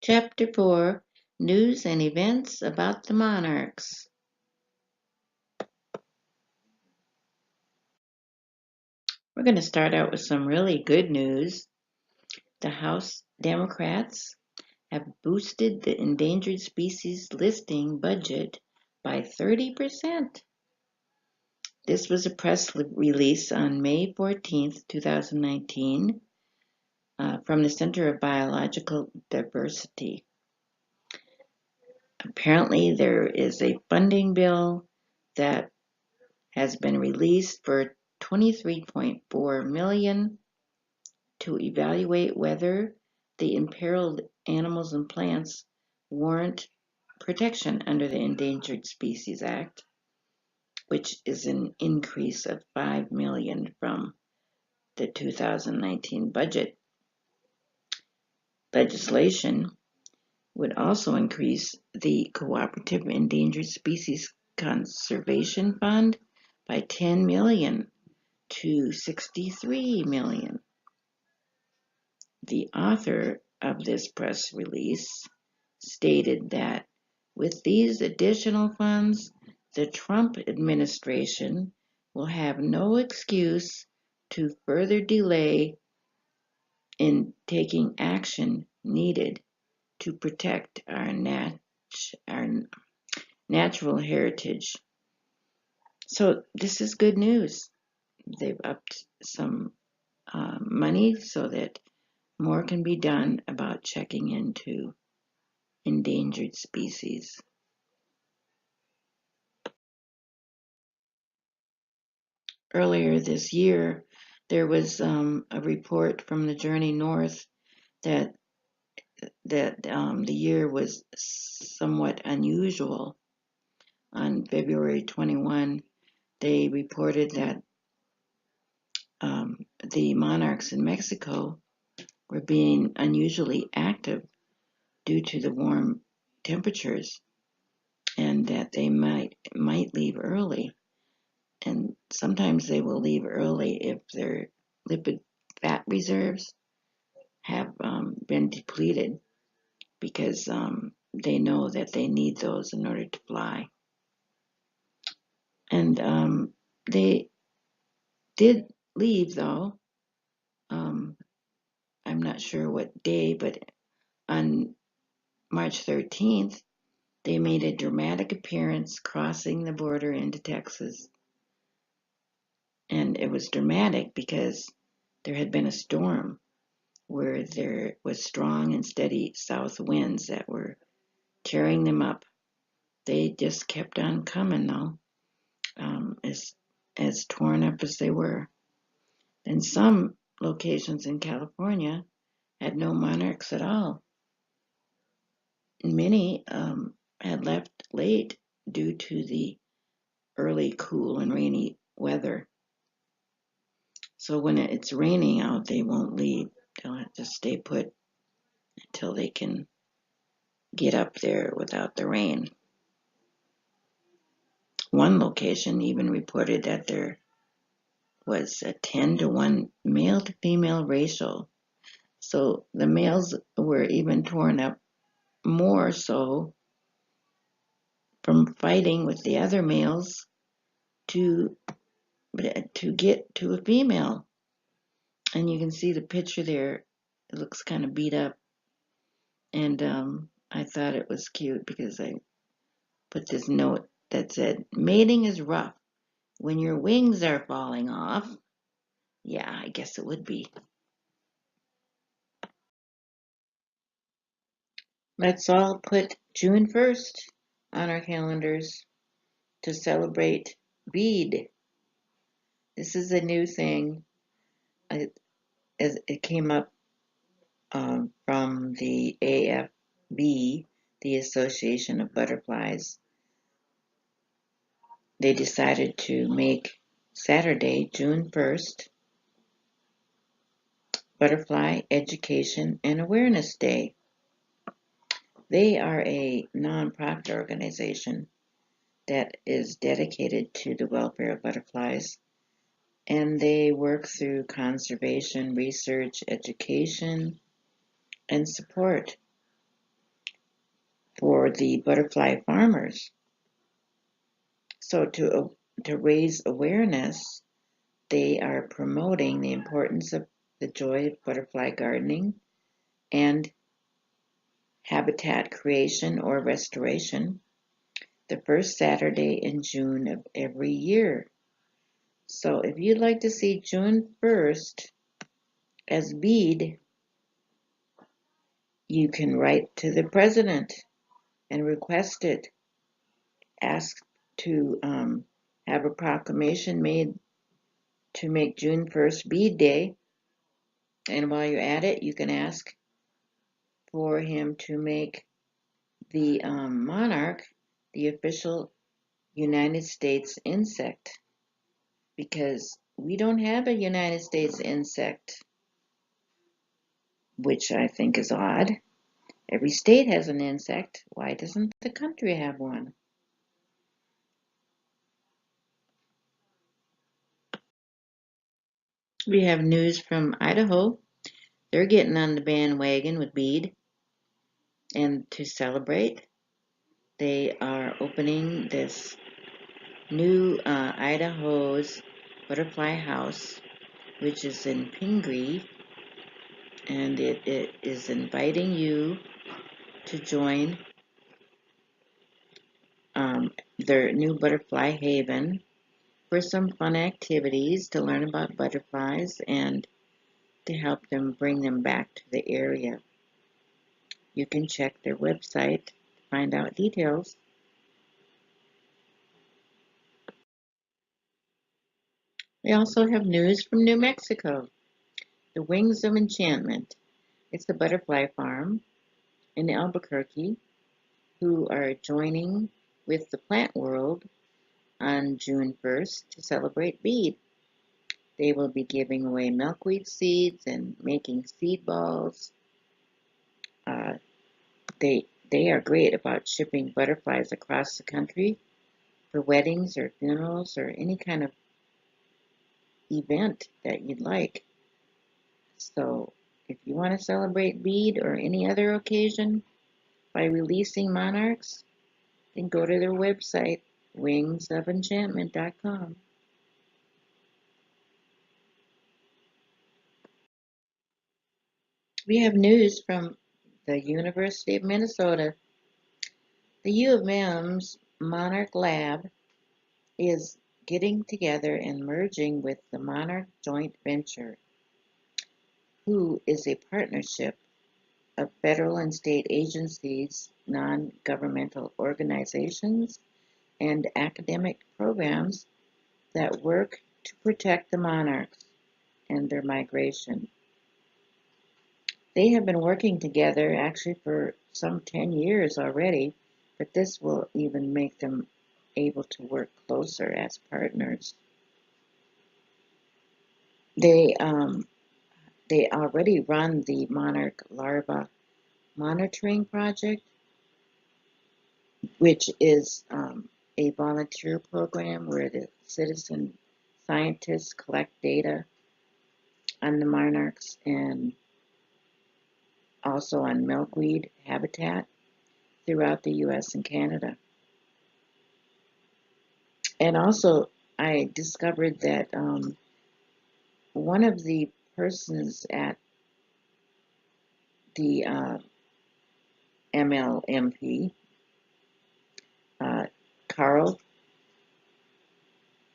Chapter 4, News and Events about the Monarchs. We're going to start out with some really good news. The House Democrats have boosted the endangered species listing budget by 30%. This was a press release on May 14th, 2019, from the Center of Biological Diversity. Apparently, there is a funding bill that has been released for $23.4 million to evaluate whether the imperiled animals and plants warrant protection under the Endangered Species Act, which is an increase of $5 million from the 2019 budget. Legislation would also increase the Cooperative Endangered Species Conservation Fund by $10 million to $63 million. The author of this press release stated that with these additional funds, the Trump administration will have no excuse to further delay in taking action needed to protect our natural heritage. So this is good news. They've upped some money so that more can be done about checking into endangered species. Earlier this year, there was a report from the Journey North that the year was somewhat unusual. On February 21, they reported that the monarchs in Mexico were being unusually active due to the warm temperatures, and that they might leave early. And sometimes they will leave early if their lipid fat reserves have been depleted, because they know that they need those in order to fly. And they did leave, though. I'm not sure what day, but on March 13th, they made a dramatic appearance crossing the border into Texas. And it was dramatic because there had been a storm where there was strong and steady south winds that were tearing them up. They just kept on coming, though, as torn up as they were. And some locations in California had no monarchs at all. Many had left late due to the early cool and rainy weather. So when it's raining out, they won't leave. They'll have to stay put until they can get up there without the rain. One location even reported that there was a 10-to-1 male to female ratio. So the males were even torn up more so from fighting with the other males to get to a female. And you can see the picture there. It looks kind of beat up. And I thought it was cute because I put this note that said, mating is rough when your wings are falling off. Yeah, I guess it would be. Let's all put June 1st on our calendars to celebrate bead. This is a new thing. It came up from the AFB, the Association of Butterflies. They decided to make Saturday, June 1st, Butterfly Education and Awareness Day. They are a nonprofit organization that is dedicated to the welfare of butterflies, and they work through conservation, research, education, and support. for the butterfly farmers. So to raise awareness, they are promoting the importance of the joy of butterfly gardening and habitat creation or restoration the first Saturday in June of every year. So if you'd like to see June 1st as bead, you can write to the president and request it. Ask to have a proclamation made to make June 1st bead day. And while you're at it, you can ask for him to make the monarch the official United States insect, because we don't have a United States insect, which I think is odd. Every state has an insect. Why doesn't the country have one? We have news from Idaho. They're getting on the bandwagon with bead, and to celebrate, they are opening this new Idaho's Butterfly House, which is in Pingree, and it is inviting you to join their new butterfly haven for some fun activities to learn about butterflies and to help them bring them back to the area. You can check their website to find out details. We also have news from New Mexico, the Wings of Enchantment. It's a butterfly farm in Albuquerque who are joining with the plant world on June 1st to celebrate bead. They will be giving away milkweed seeds and making seed balls. Uh, they are great about shipping butterflies across the country for weddings or funerals or any kind of event that you'd like. So if you want to celebrate bead or any other occasion by releasing monarchs, then go to their website, wingsoфenchantment.com. We have news from the University of Minnesota. The U of M's Monarch Lab is getting together and merging with the Monarch Joint Venture, who is a partnership of federal and state agencies, non-governmental organizations, and academic programs that work to protect the monarchs and their migration. They have been working together actually for some 10 years already, but this will even make them able to work closer as partners. They already run the Monarch Larva Monitoring Project, which is a volunteer program where the citizen scientists collect data on the monarchs and also on milkweed habitat throughout the US and Canada. And also, I discovered that one of the persons at the MLMP, Carl,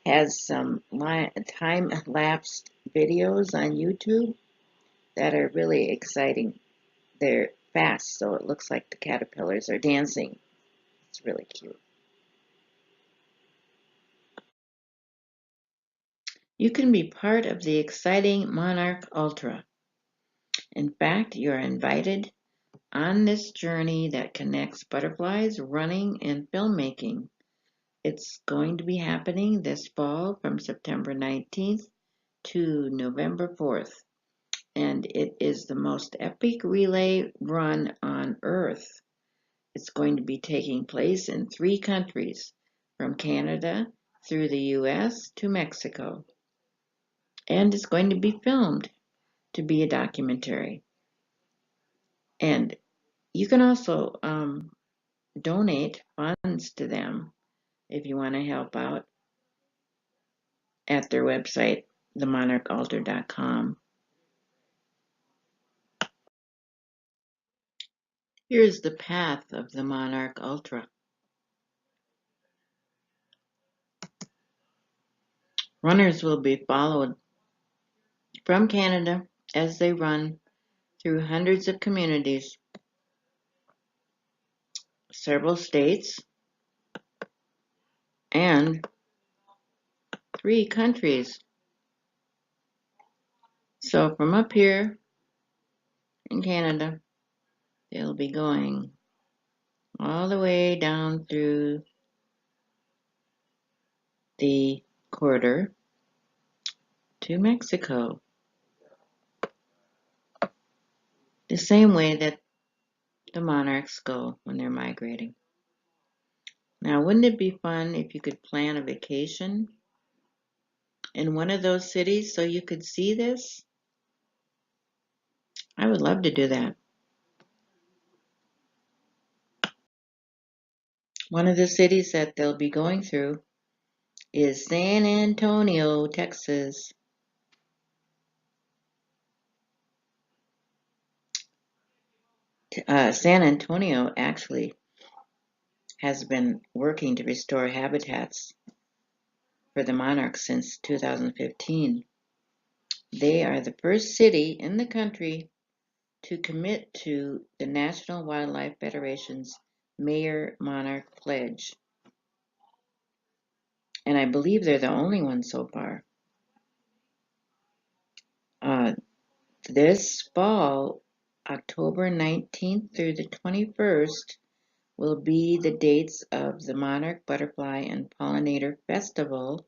has some time-lapsed videos on YouTube that are really exciting. They're fast, so it looks like the caterpillars are dancing. It's really cute. You can be part of the exciting Monarch Ultra. In fact, you're invited on this journey that connects butterflies, running, and filmmaking. It's going to be happening this fall from September 19th to November 4th, and it is the most epic relay run on Earth. It's going to be taking place in 3 countries, from Canada through the US to Mexico, and it's going to be filmed to be a documentary. And you can also donate funds to them if you want to help out at their website, themonarchaltar.com. Here's the path of the Monarch Ultra. Runners will be followed from Canada as they run through hundreds of communities, several states, and 3 countries. So from up here in Canada, they'll be going all the way down through the corridor to Mexico, the same way that the monarchs go when they're migrating. Now, wouldn't it be fun if you could plan a vacation in one of those cities so you could see this? I would love to do that. One of the cities that they'll be going through is San Antonio, Texas. San Antonio actually has been working to restore habitats for the monarchs since 2015. They are the first city in the country to commit to the National Wildlife Federation's Mayor Monarch Pledge. And I believe they're the only one so far. This fall, October 19th through the 21st, will be the dates of the Monarch Butterfly and Pollinator Festival.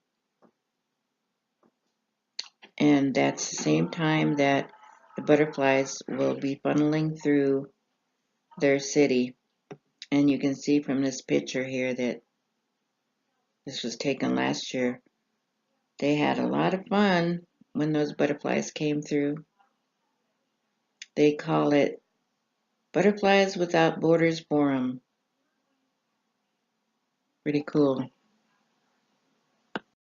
And that's the same time that the butterflies will be funneling through their city. And you can see from this picture here that this was taken last year. They had a lot of fun when those butterflies came through. They call it Butterflies Without Borders Forum. Pretty cool.